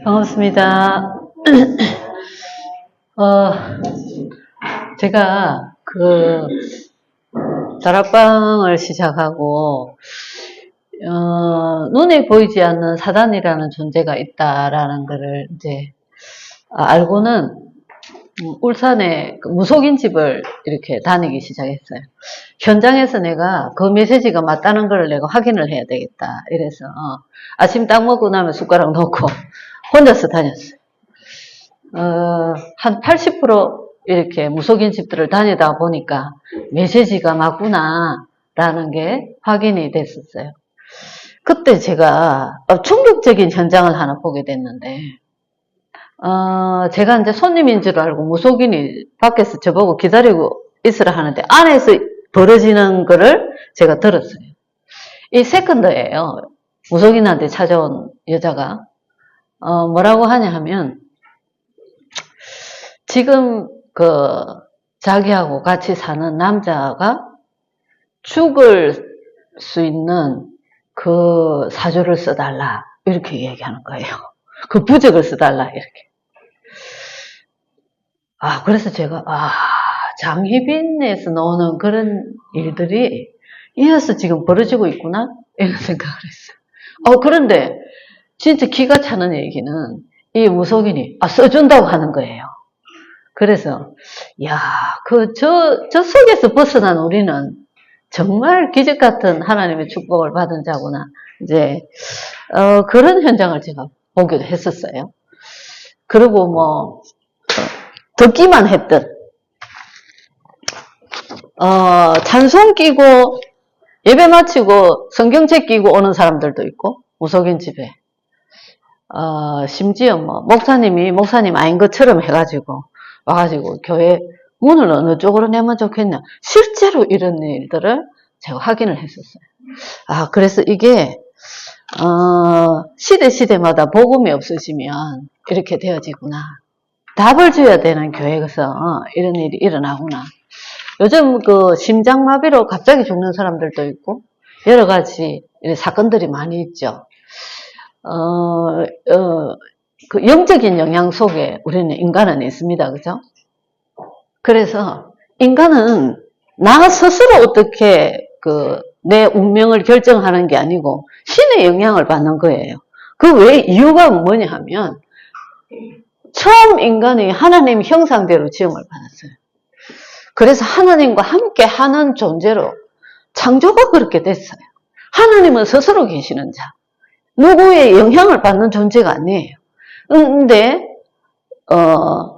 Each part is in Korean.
반갑습니다. 제가 다락방을 시작하고, 눈에 보이지 않는 사단이라는 존재가 있다라는 것을 이제 알고는 울산에 무속인 집을 이렇게 다니기 시작했어요. 현장에서 내가 그 메시지가 맞다는 걸 내가 확인을 해야 되겠다. 이래서 아침 딱 먹고 나면 숟가락 놓고 혼자서 다녔어요. 한 80% 이렇게 무속인 집들을 다니다 보니까 메시지가 맞구나 라는 게 확인이 됐었어요. 그때 제가 충격적인 현장을 하나 보게 됐는데, 제가 이제 손님인 줄 알고 무속인이 밖에서 저보고 기다리고 있으라 하는데 안에서 벌어지는 거를 제가 들었어요. 이 세컨드예요. 무속인한테 찾아온 여자가 뭐라고 하냐 하면, 지금 자기하고 같이 사는 남자가 죽을 수 있는 그 사주를 써달라 이렇게 얘기하는 거예요. 그 부적을 써달라 이렇게. 그래서 제가 장희빈에서 나오는 그런 일들이 이어서 지금 벌어지고 있구나 이런 생각을 했어요. 그런데 진짜 기가 차는 얘기는 이 무속인이 써준다고 하는 거예요. 그래서 저 속에서 벗어난 우리는 정말 기적 같은 하나님의 축복을 받은 자구나. 이제 그런 현장을 제가 보기도 했었어요. 그리고 듣기만 했던 찬송 끼고 예배 마치고 성경책 끼고 오는 사람들도 있고 무속인 집에 심지어 목사님 아닌 것처럼 해가지고 와가지고 교회 문을 어느 쪽으로 내면 좋겠냐. 실제로 이런 일들을 제가 확인을 했었어요. 그래서 이게 시대마다 복음이 없으시면 이렇게 되어지구나. 답을 줘야 되는 교회에서 이런 일이 일어나구나. 요즘 심장마비로 갑자기 죽는 사람들도 있고 여러 가지 사건들이 많이 있죠. 영적인 영향 속에 우리는 인간은 있습니다. 그죠? 그래서 인간은 나 스스로 어떻게 내 운명을 결정하는 게 아니고 신의 영향을 받는 거예요. 그 왜 이유가 뭐냐 하면 처음 인간이 하나님 형상대로 지음을 받았어요. 그래서 하나님과 함께 하는 존재로 창조가 그렇게 됐어요. 하나님은 스스로 계시는 자. 누구의 영향을 받는 존재가 아니에요. 근데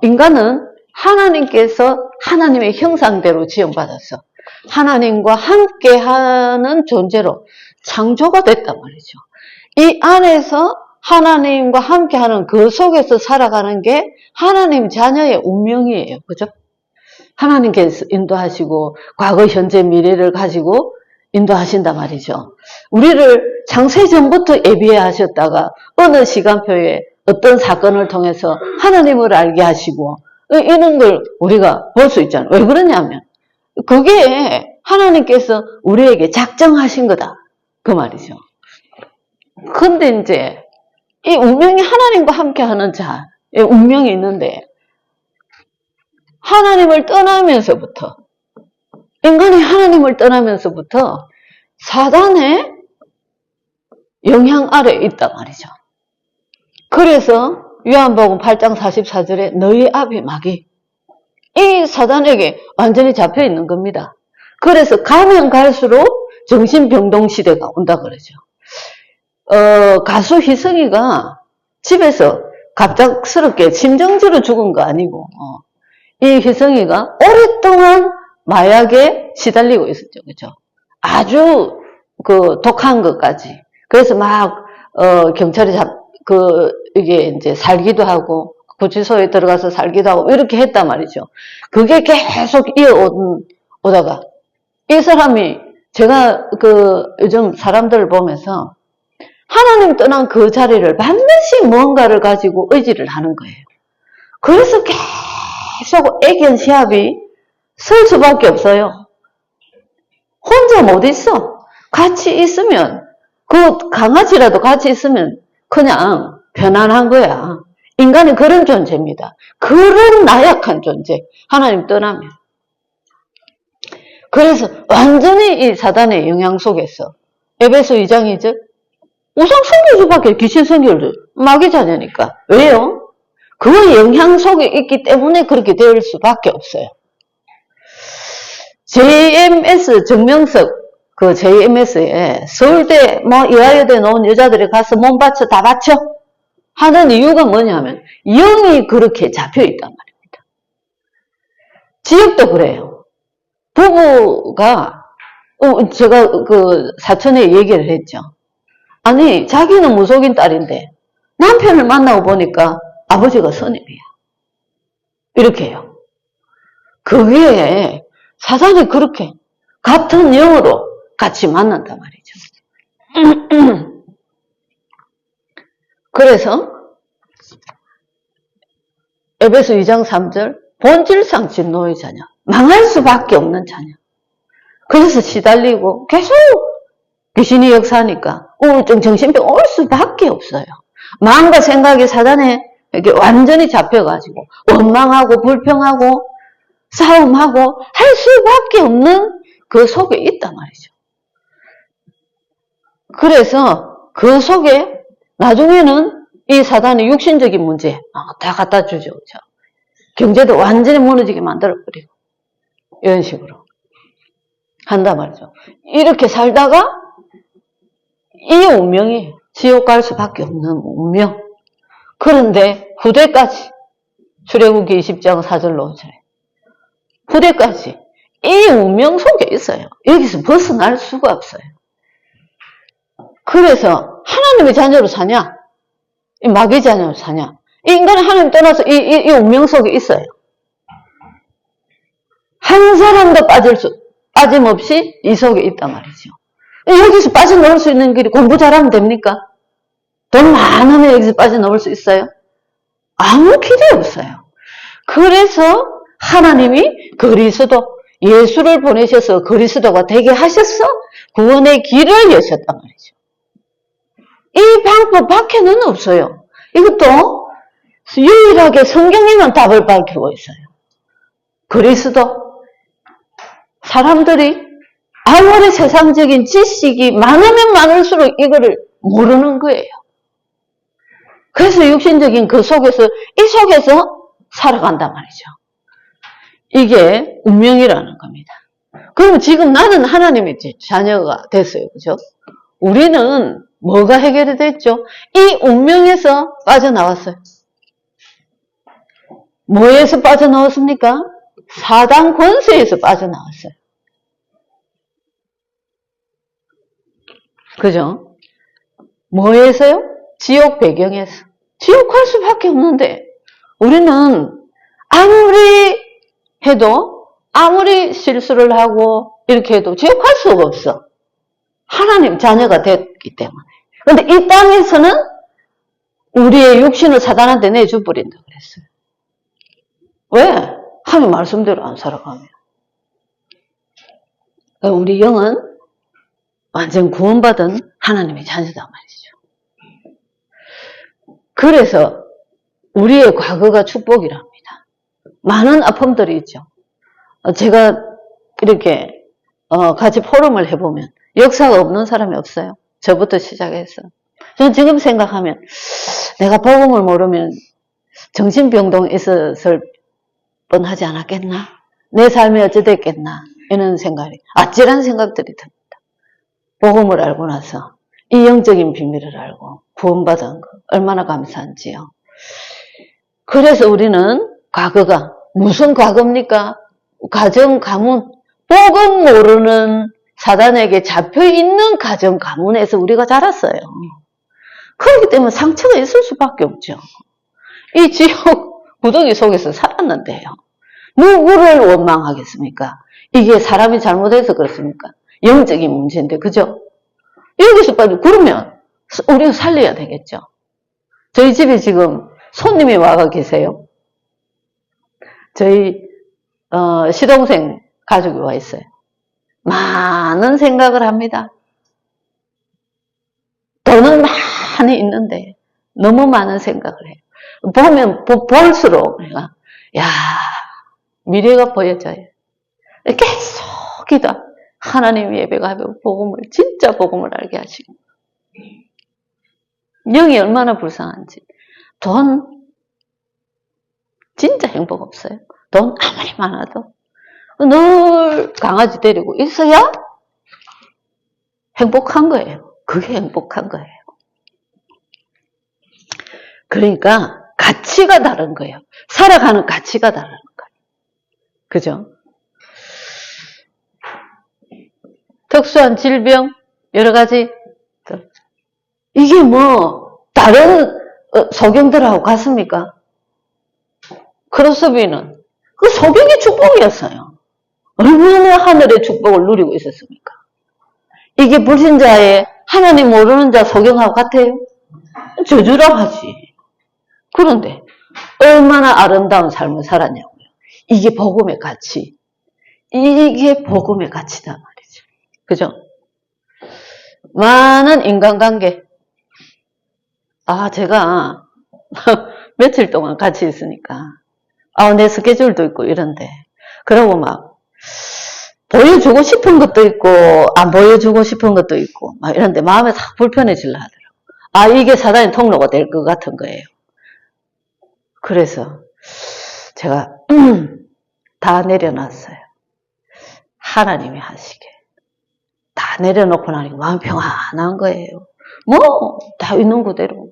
인간은 하나님께서 하나님의 형상대로 지음받았어. 하나님과 함께하는 존재로 창조가 됐단 말이죠. 이 안에서 하나님과 함께하는 그 속에서 살아가는 게 하나님 자녀의 운명이에요. 그죠? 하나님께서 인도하시고 과거, 현재, 미래를 가지고 인도하신단 말이죠. 우리를 창세전부터 예비해 하셨다가 어느 시간표에 어떤 사건을 통해서 하나님을 알게 하시고 이런 걸 우리가 볼 수 있잖아요. 왜 그러냐면 그게 하나님께서 우리에게 작정하신 거다. 그 말이죠. 근데 이제 이 운명이 하나님과 함께하는 자의 운명이 있는데 하나님을 떠나면서부터 인간이 하나님을 떠나면서부터 사단의 영향 아래 있단 말이죠. 그래서 요한복음 8장 44절에 너희 앞에 마귀, 이 사단에게 완전히 잡혀 있는 겁니다. 그래서 가면 갈수록 정신병동 시대가 온다 그러죠. 가수 희성이가 집에서 갑작스럽게 심정지로 죽은 거 아니고 이 희성이가 오랫동안 마약에 시달리고 있었죠. 그죠? 아주 독한 것까지. 그래서 경찰이 이게 이제 살기도 하고, 구치소에 들어가서 살기도 하고, 이렇게 했단 말이죠. 그게 계속 오다가, 이 사람이, 제가 요즘 사람들을 보면서, 하나님 떠난 그 자리를 반드시 무언가를 가지고 의지를 하는 거예요. 그래서 계속 애견 시합이 설 수밖에 없어요. 혼자 못 있어. 같이 있으면, 강아지라도 같이 있으면 그냥 편안한 거야. 인간은 그런 존재입니다. 그런 나약한 존재. 하나님 떠나면. 그래서 완전히 이 사단의 영향 속에서 에베소 2장이죠. 우상 선교주밖에 귀신 선교를 마귀 자녀니까. 왜요? 그 영향 속에 있기 때문에 그렇게 될 수밖에 없어요. JMS 정명석 그 JMS에 서울대 이화여대 나온 여자들이 가서 몸 바쳐 다 바쳐 하는 이유가 뭐냐면 영이 그렇게 잡혀 있단 말입니다. 지역도 그래요. 부부가 제가 그 사촌에 얘기를 했죠. 아니 자기는 무속인 딸인데 남편을 만나고 보니까 아버지가 선임이야. 이렇게 해요. 그게 사단이 그렇게 같은 영으로 같이 만난단 말이죠. 그래서 에베소 2장 3절 본질상 진노의 자녀, 망할 수밖에 없는 자녀. 그래서 시달리고 계속 귀신이 역사하니까 우울증, 정신병 올 수밖에 없어요. 마음과 생각이 사단에 이렇게 완전히 잡혀가지고 원망하고 불평하고 싸움하고 할 수밖에 없는 그 속에 있단 말이죠. 그래서 그 속에 나중에는 이 사단의 육신적인 문제 다 갖다 주죠. 그렇죠? 경제도 완전히 무너지게 만들어버리고 이런 식으로 한단 말이죠. 이렇게 살다가 이 운명이 지옥 갈 수밖에 없는 운명. 그런데 후대까지 출애굽기 20장 4절로 5절에 후대까지 이 운명 속에 있어요. 여기서 벗어날 수가 없어요. 그래서 하나님의 자녀로 사냐? 이 마귀 자녀로 사냐? 이 인간은 하나님 떠나서 이 운명 속에 있어요. 한 사람도 빠짐없이 이 속에 있단 말이죠. 여기서 빠져나올 수 있는 길이 공부 잘하면 됩니까? 돈 많으면 여기서 빠져나올 수 있어요? 아무 길이 없어요. 그래서 하나님이 그리스도, 예수를 보내셔서 그리스도가 되게 하셔서 구원의 길을 여셨단 말이죠. 이 방법 밖에는 없어요. 이것도 유일하게 성경에만 답을 밝히고 있어요. 그리스도. 사람들이 아무리 세상적인 지식이 많으면 많을수록 이거를 모르는 거예요. 그래서 육신적인 그 속에서, 이 속에서 살아간단 말이죠. 이게 운명이라는 겁니다. 그러면 지금 나는 하나님의 자녀가 됐어요. 그죠? 우리는 뭐가 해결이 됐죠? 이 운명에서 빠져나왔어요. 뭐에서 빠져나왔습니까? 사단 권세에서 빠져나왔어요. 그죠? 뭐에서요? 지옥 배경에서. 지옥 갈 수밖에 없는데 우리는 아무리 해도 아무리 실수를 하고 이렇게 해도 지옥 갈 수가 없어. 하나님 자녀가 됐기 때문에. 그런데 이 땅에서는 우리의 육신을 사단한테 내줘버린다 그랬어요. 왜? 하나님 말씀대로 안 살아가면. 우리 영은 완전 구원받은 하나님의 자녀다 말이죠. 그래서 우리의 과거가 축복이랍니다. 많은 아픔들이 있죠. 제가 이렇게 같이 포럼을 해보면 역사가 없는 사람이 없어요. 저부터 시작해서. 저는 지금 생각하면 내가 복음을 모르면 정신병동 있었을 뻔하지 않았겠나? 내 삶이 어찌 됐겠나? 이런 생각이 아찔한 생각들이 듭니다. 복음을 알고 나서 이 영적인 비밀을 알고 구원받은 거 얼마나 감사한지요. 그래서 우리는 과거가 무슨 과거입니까? 가정 가문, 복음 모르는 사단에게 잡혀있는 가정 가문에서 우리가 자랐어요. 그렇기 때문에 상처가 있을 수밖에 없죠. 이 지옥 구덩이 속에서 살았는데요. 누구를 원망하겠습니까? 이게 사람이 잘못해서 그렇습니까? 영적인 문제인데, 그죠? 여기서 그러면 우리가 살려야 되겠죠. 저희 집에 지금 손님이 와가 계세요. 저희 시동생 가족이 와 있어요. 많은 생각을 합니다. 돈은 많이 있는데 너무 많은 생각을 해요. 보면 볼수록 내가 야 미래가 보여져요. 계속 기도. 하나님 예배가 복음을 진짜 복음을 알게 하시고 영이 얼마나 불쌍한지. 돈 진짜 행복 없어요. 돈 아무리 많아도 늘 강아지 데리고 있어야 행복한 거예요. 그게 행복한 거예요. 그러니까 가치가 다른 거예요. 살아가는 가치가 다른 거예요. 그죠? 특수한 질병, 여러 가지. 이게 뭐 다른 소경들하고 같습니까? 크로스비는 그 소경의 축복이었어요. 얼마나 하늘의 축복을 누리고 있었습니까? 이게 불신자의 하나님 모르는 자 소경하고 같아요? 저주라 하지. 그런데 얼마나 아름다운 삶을 살았냐고요. 이게 복음의 가치. 이게 복음의 가치다 말이죠. 그죠? 많은 인간관계. 제가 며칠 동안 같이 있으니까 내 스케줄도 있고 이런데 그러고 막 보여주고 싶은 것도 있고 안 보여주고 싶은 것도 있고 막 이런데 마음에 싹 불편해지려 하더라고. 이게 사단의 통로가 될 것 같은 거예요. 그래서 제가 다 내려놨어요. 하나님이 하시게. 다 내려놓고 나니까 마음 평안한 거예요. 뭐 다 있는 그대로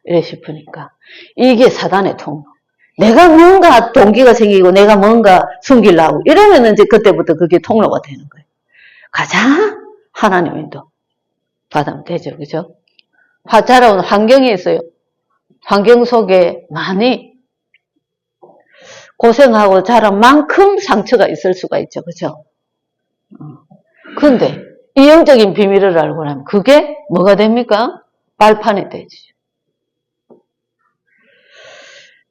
이래 싶으니까 이게 사단의 통로. 내가 뭔가 동기가 생기고 내가 뭔가 숨기려고 이러면 이제 그때부터 그게 통로가 되는 거예요. 가자 하나님도 받으면 되죠. 그죠? 자라온 환경이 있어요. 환경 속에 많이 고생하고 자란 만큼 상처가 있을 수가 있죠. 그죠? 그런데 이 영적인 비밀을 알고 나면 그게 뭐가 됩니까? 발판이 되지.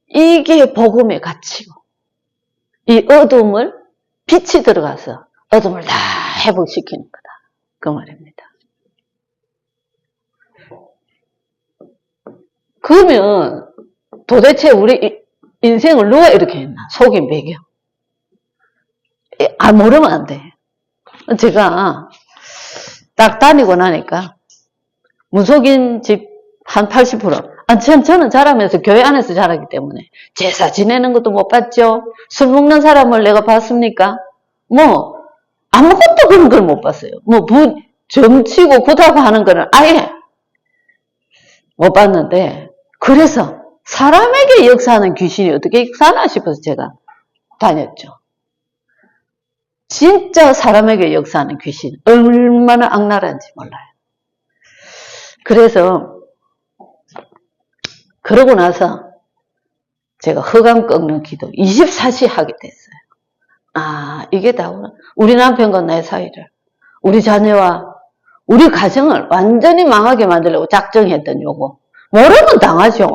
이게 복음의 가치고 이 어둠을 빛이 들어가서 어둠을 다 회복시키는 거다. 그 말입니다. 그러면 도대체 우리 인생을 누가 이렇게 했나? 속인 배경. 모르면 안 돼. 제가 딱 다니고 나니까 무속인 집 한 80%. 저는 자라면서 교회 안에서 자라기 때문에 제사 지내는 것도 못 봤죠. 술 먹는 사람을 내가 봤습니까? 뭐 아무것도 그런 걸 못 봤어요. 뭐 점치고 부다고 하는 거는 아예 못 봤는데 그래서 사람에게 역사하는 귀신이 어떻게 역사하나 싶어서 제가 다녔죠. 진짜 사람에게 역사하는 귀신 얼마나 악랄한지 몰라요. 그래서 그러고 나서 제가 허감 꺾는 기도 24시 하게 됐어요. 이게 다 우리 남편과 내 사이를 우리 자녀와 우리 가정을 완전히 망하게 만들려고 작정했던 요거. 모르면 당하죠.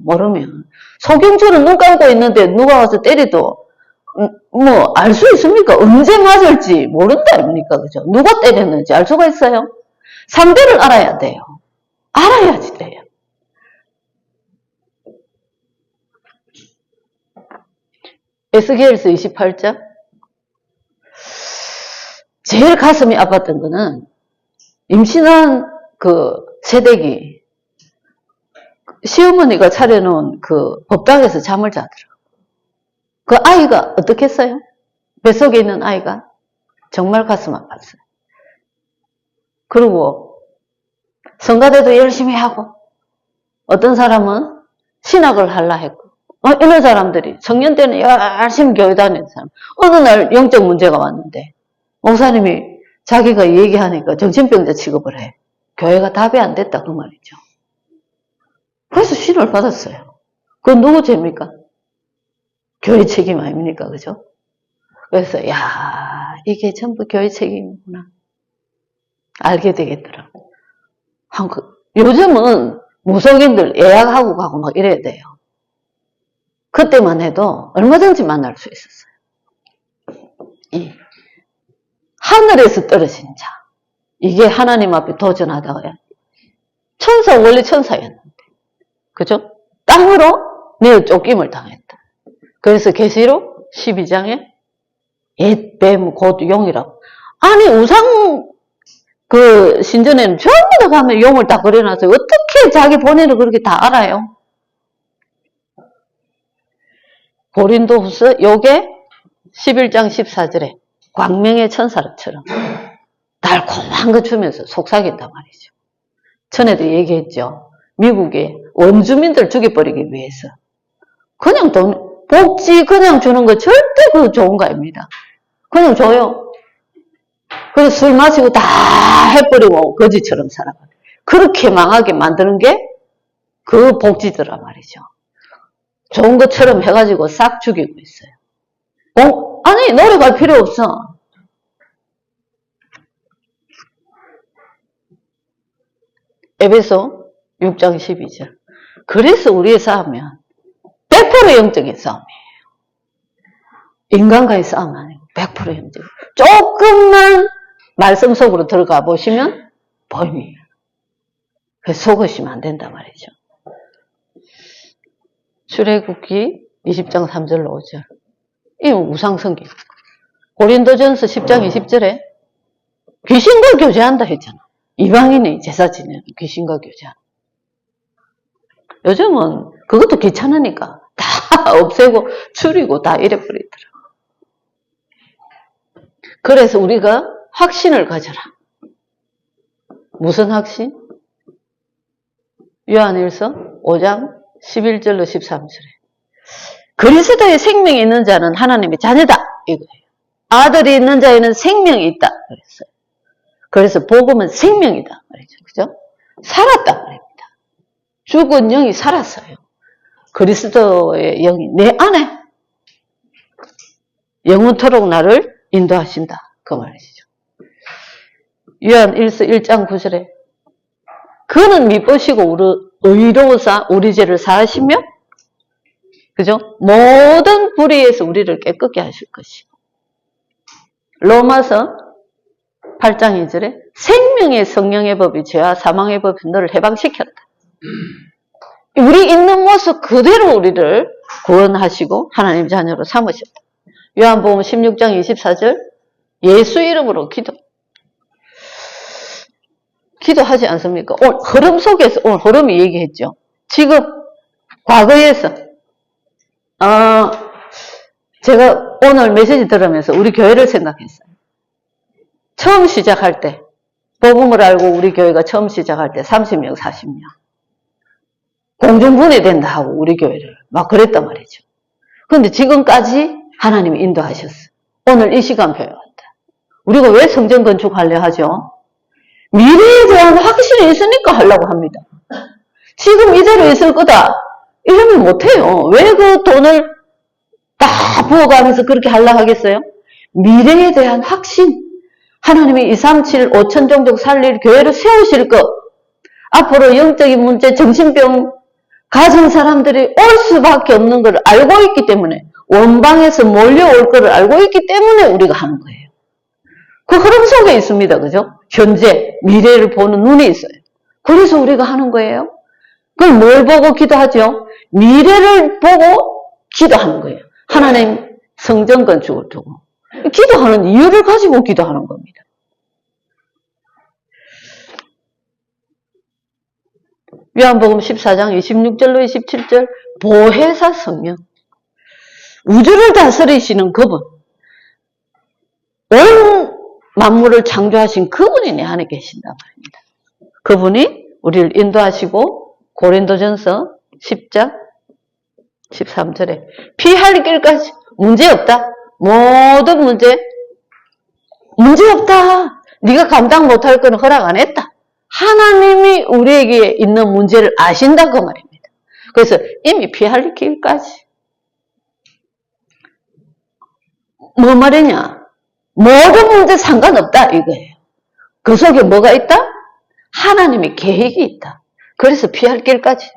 모르면. 소경처럼 눈 감고 있는데 누가 와서 때려도 뭐 알 수 있습니까? 언제 맞을지 모른다 아닙니까? 그죠? 누가 때렸는지 알 수가 있어요? 상대를 알아야 돼요. 알아야지 돼요. 에스겔서 28장 제일 가슴이 아팠던 거는 임신한 그 새댁이 시어머니가 차려놓은 그 법당에서 잠을 자더라고요. 그 아이가 어떻게 했어요? 뱃속에 있는 아이가 정말 가슴 아팠어요. 그리고 성가대도 열심히 하고 어떤 사람은 신학을 하려 했고 이런 사람들이 청년 때는 열심히 교회 다니는 사람 어느 날 영적 문제가 왔는데 목사님이 자기가 얘기하니까 정신병자 취급을 해. 교회가 답이 안 됐다 그 말이죠. 그래서 신을 받았어요. 그건 누구 죄입니까? 교회 책임 아닙니까? 그죠? 그래서 이게 전부 교회 책임이구나 알게 되겠더라고. 요즘은 무속인들 예약하고 가고 막 이래야 돼요. 그때만 해도 얼마든지 만날 수 있었어요. 하늘에서 떨어진 자. 이게 하나님 앞에 도전하다가 원래 천사였는데 그죠? 땅으로 내어 쫓김을 당했다. 그래서 계시록 12장에 옛 뱀 곧 용이라고. 아니 우상 그 신전에는 전부 다 가면 용을 다 그려놨어요. 어떻게 자기 본인을 그렇게 다 알아요? 고린도후서 요게 11장 14절에 광명의 천사처럼 달콤한 거 주면서 속삭인단 말이죠. 전에도 얘기했죠. 미국의 원주민들 죽여버리기 위해서 그냥 돈, 복지 그냥 주는 거 절대 그 좋은 거 아닙니다. 그냥 줘요. 그래서 술 마시고 다 해버리고 거지처럼 살아가. 그렇게 망하게 만드는 게 그 복지더란 말이죠. 좋은 것처럼 해가지고 싹 죽이고 있어요. 아니 노력할 필요 없어. 에베소 6장 12절. 그래서 우리의 싸움은 100% 영적인 싸움이에요. 인간과의 싸움 아니고 100% 영적. 조금만 말씀 속으로 들어가 보시면 보입니다. 그래서 속으시면 안 된단 말이죠. 출애굽기 20장 3절로 5절. 이 우상성경. 고린도전서 10장 20절에 귀신과 교제한다 했잖아. 이방인의 제사 지내는 귀신과 교제한다. 요즘은 그것도 귀찮으니까 다 없애고 줄이고 다 이래버리더라고. 그래서 우리가 확신을 가져라. 무슨 확신? 요한일서 5장 11절로 13절에 그리스도의 생명이 있는 자는 하나님의 자녀다 이거예요. 아들이 있는 자에는 생명이 있다 그랬어요. 그래서 복음은 생명이다 말이죠. 그죠? 살았다 말입니다. 죽은 영이 살았어요. 그리스도의 영이 내 안에 영원토록 나를 인도하신다 그 말이죠. 요한일서 1장 9절에 그는 미쁘시고 의로우사 우리 죄를 사하시며 그죠? 모든 불의에서 우리를 깨끗게 하실 것이고 로마서 8장 2절에 생명의 성령의 법이 죄와 사망의 법이 너를 해방시켰다. 우리 있는 모습 그대로 우리를 구원하시고 하나님 자녀로 삼으셨다. 요한복음 16장 24절 예수 이름으로 기도하지 않습니까? 오늘 흐름 속에서 오늘 흐름이 얘기했죠. 지금 과거에서 제가 오늘 메시지 들으면서 우리 교회를 생각했어요. 처음 시작할 때 복음을 알고 우리 교회가 처음 시작할 때 30명 40명 공중분해된다 하고 우리 교회를 막 그랬단 말이죠. 그런데 지금까지 하나님이 인도하셨어. 오늘 이 시간표에 왔다. 우리가 왜 성전 건축하려 하죠? 미래에 대한 확신이 있으니까 하려고 합니다. 지금 이대로 있을 거다 이러면 못해요. 왜 그 돈을 다 부어가면서 그렇게 하려고 하겠어요? 미래에 대한 확신. 하나님이 237, 5천 종족 살릴 교회를 세우실 것. 앞으로 영적인 문제, 정신병 가진 사람들이 올 수밖에 없는 걸 알고 있기 때문에 원방에서 몰려올 것을 알고 있기 때문에 우리가 하는 거예요. 그 흐름 속에 있습니다. 그죠? 현재 미래를 보는 눈이 있어요. 그래서 우리가 하는 거예요. 그럼 뭘 보고 기도하죠? 미래를 보고 기도하는 거예요. 하나님 성전 건축을 두고 기도하는 이유를 가지고 기도하는 겁니다. 요한복음 14장 26절로 27절 보혜사 성령 우주를 다스리시는 그분 온 만물을 창조하신 그분이 내 안에 계신단 말입니다. 그분이 우리를 인도하시고 고린도전서 10장 13절에 피할 길까지 문제없다. 모든 문제없다. 네가 감당 못할 건 허락 안 했다. 하나님이 우리에게 있는 문제를 아신다 그 말입니다. 그래서 이미 피할 길까지 뭐 말이냐? 모든 문제 상관없다 이거예요. 그 속에 뭐가 있다? 하나님의 계획이 있다. 그래서 피할 길까지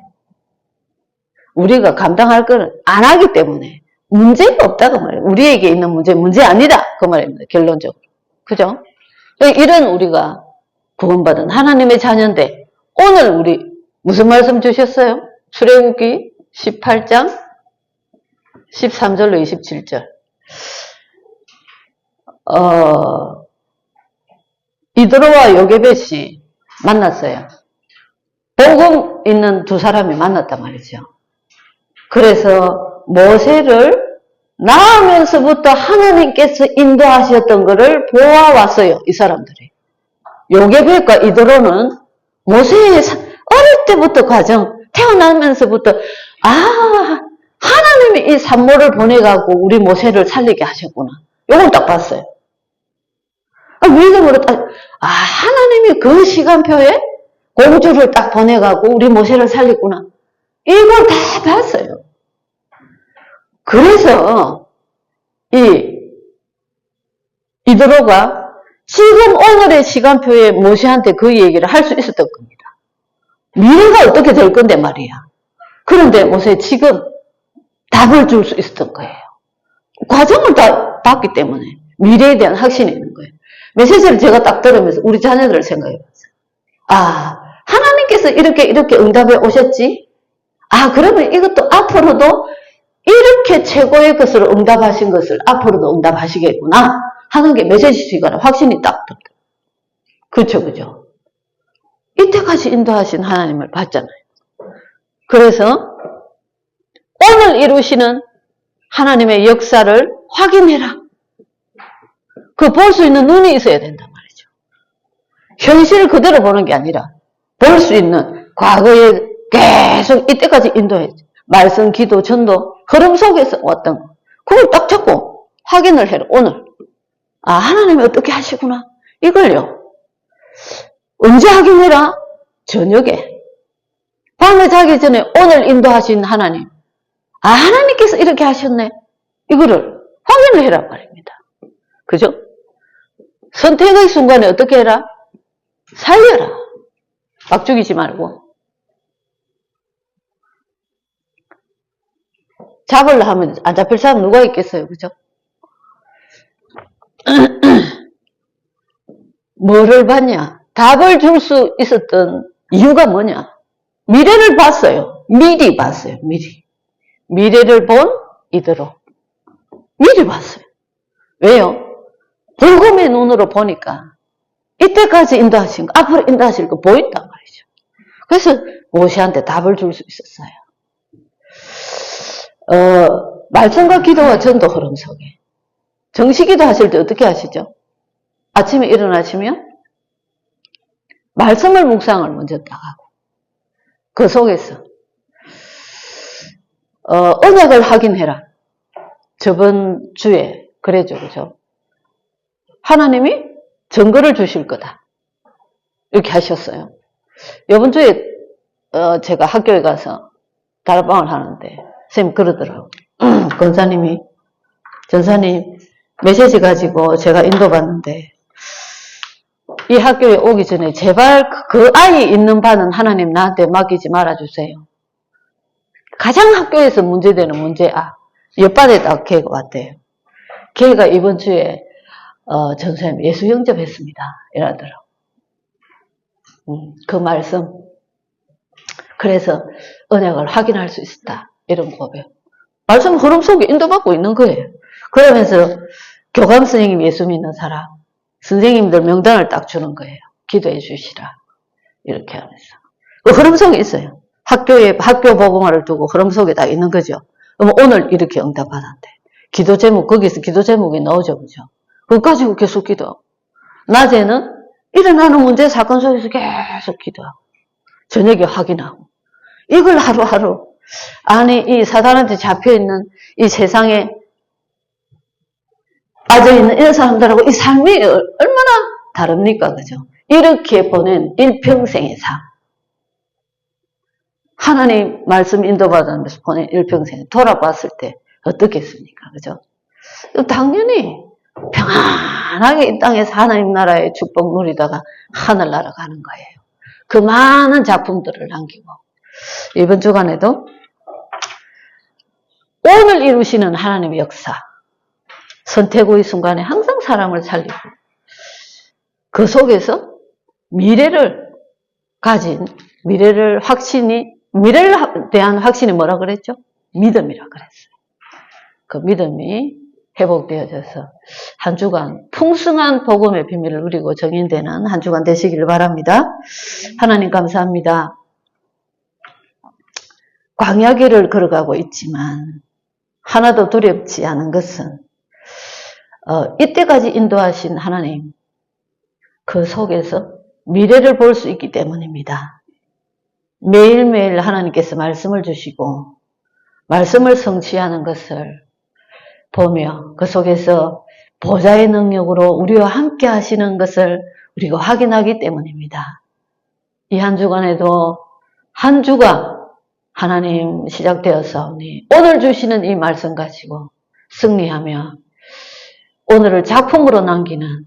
우리가 감당할 거는 안 하기 때문에 문제가 없다 그 말이에요. 우리에게 있는 문제 아니다 그 말입니다. 결론적으로. 그죠? 이런 우리가 구원받은 하나님의 자녀인데 오늘 우리 무슨 말씀 주셨어요? 출애굽기 18장 13절로 27절. 이드로와 요게벳이 만났어요. 복음 있는 두 사람이 만났단 말이죠. 그래서 모세를 낳으면서부터 하나님께서 인도하셨던 것을 보아왔어요. 이 사람들이. 요게벳과 이드로는 모세의 어릴 때부터 과정, 태어나면서부터 하나님이 이 산모를 보내가고 우리 모세를 살리게 하셨구나. 요걸 딱 봤어요. 믿음으로 하나님이 그 시간표에 공주를 딱 보내가고 우리 모세를 살렸구나. 이걸 다 봤어요. 그래서 이드로가 지금 오늘의 시간표에 모세한테 그 얘기를 할 수 있었던 겁니다. 미래가 어떻게 될 건데 말이야. 그런데 모세 지금 답을 줄 수 있었던 거예요. 과정을 다 봤기 때문에 미래에 대한 확신이 있는 거예요. 메시지를 제가 딱 들으면서 우리 자녀들을 생각해 봤어요. 하나님께서 이렇게 응답해 오셨지? 그러면 이것도 앞으로도 이렇게 최고의 것을 응답하신 것을 앞으로도 응답하시겠구나 하는 게 메시지가 확신이 딱 듭니다. 그죠? 이때까지 인도하신 하나님을 봤잖아요. 그래서 오늘 이루시는 하나님의 역사를 확인해라. 그 볼 수 있는 눈이 있어야 된단 말이죠. 현실을 그대로 보는 게 아니라 볼 수 있는 과거에 계속 이때까지 인도했죠. 말씀, 기도, 전도 흐름 속에서 왔던 거. 그걸 딱 잡고 확인을 해라. 오늘 하나님이 어떻게 하시구나. 이걸요. 언제 확인해라? 저녁에. 밤에 자기 전에 오늘 인도하신 하나님. 하나님께서 이렇게 하셨네. 이거를 확인을 해라 말입니다. 그죠? 선택의 순간에 어떻게 해라? 살려라. 막 죽이지 말고. 잡으려 하면 안 잡힐 사람 누가 있겠어요? 그죠? 뭐를 봤냐? 답을 줄 수 있었던 이유가 뭐냐? 미래를 봤어요. 미리 봤어요. 미래를 본 이드로. 미리 봤어요. 왜요? 복음의 눈으로 보니까 이때까지 인도하신 거, 앞으로 인도하실 거 보였단 말이죠. 그래서 모세한테 답을 줄 수 있었어요. 말씀과 기도와 전도 흐름 속에 정시기도 하실 때 어떻게 하시죠? 아침에 일어나시면 말씀을 묵상을 먼저 딱 하고 그 속에서 언약을 확인해라. 저번 주에 그래죠, 그죠? 하나님이 증거를 주실 거다. 이렇게 하셨어요. 이번 주에 제가 학교에 가서 다락방을 하는데 선생님 그러더라고요. 권사님이 전사님 메시지 가지고 제가 인도받는데 이 학교에 오기 전에 제발 그 아이 있는 반은 하나님 나한테 맡기지 말아주세요. 가장 학교에서 문제되는 문제야. 옆반에다 걔가 왔대요. 걔가 이번 주에 전사님 예수 영접했습니다. 이러더라고. 그 말씀. 그래서 언약을 확인할 수 있었다. 이런 고백. 말씀 흐름 속에 인도받고 있는 거예요. 그러면서 교감 선생님 예수 믿는 사람, 선생님들 명단을 딱 주는 거예요. 기도해 주시라. 이렇게 하면서. 그 흐름 속에 있어요. 학교 복음화를 두고 흐름 속에 다 있는 거죠. 그럼 오늘 이렇게 응답받았대. 기도 제목, 거기서 기도 제목이 나오죠. 그죠? 그거 가지고 계속 기도. 낮에는 일어나는 문제, 사건 속에서 계속 기도하고. 저녁에 확인하고. 이걸 하루하루. 아니, 이 사단한테 잡혀있는 이 세상에 빠져있는 이런 사람들하고 이 삶이 얼마나 다릅니까? 그죠? 이렇게 보낸 일평생의 삶. 하나님 말씀 인도받으면서 보낸 일평생 돌아봤을 때 어떻겠습니까? 그죠? 당연히 평안하게 이 땅에서 하나님 나라의 축복 누리다가 하늘나라 가는 거예요. 그 많은 작품들을 남기고 이번 주간에도 오늘 이루시는 하나님의 역사, 선택의 순간에 항상 사람을 살리고 그 속에서 미래를 가진, 미래를 확신이 미래를 대한 확신이 뭐라 그랬죠? 믿음이라 그랬어요. 그 믿음이 회복되어져서 한 주간 풍성한 복음의 비밀을 누리고 정인되는 한 주간 되시기를 바랍니다. 하나님 감사합니다. 광야길을 걸어가고 있지만 하나도 두렵지 않은 것은 이때까지 인도하신 하나님 그 속에서 미래를 볼 수 있기 때문입니다. 매일매일 하나님께서 말씀을 주시고 말씀을 성취하는 것을 보며 그 속에서 보좌의 능력으로 우리와 함께 하시는 것을 우리가 확인하기 때문입니다. 이 한 주간에도 한 주가 하나님 시작되었사오니 오늘 주시는 이 말씀 가지고 승리하며 오늘을 작품으로 남기는,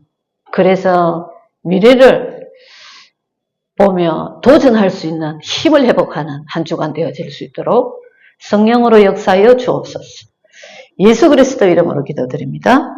그래서 미래를 보며 도전할 수 있는 힘을 회복하는 한 주간 되어질 수 있도록 성령으로 역사하여 주옵소서. 예수 그리스도 이름으로 기도드립니다.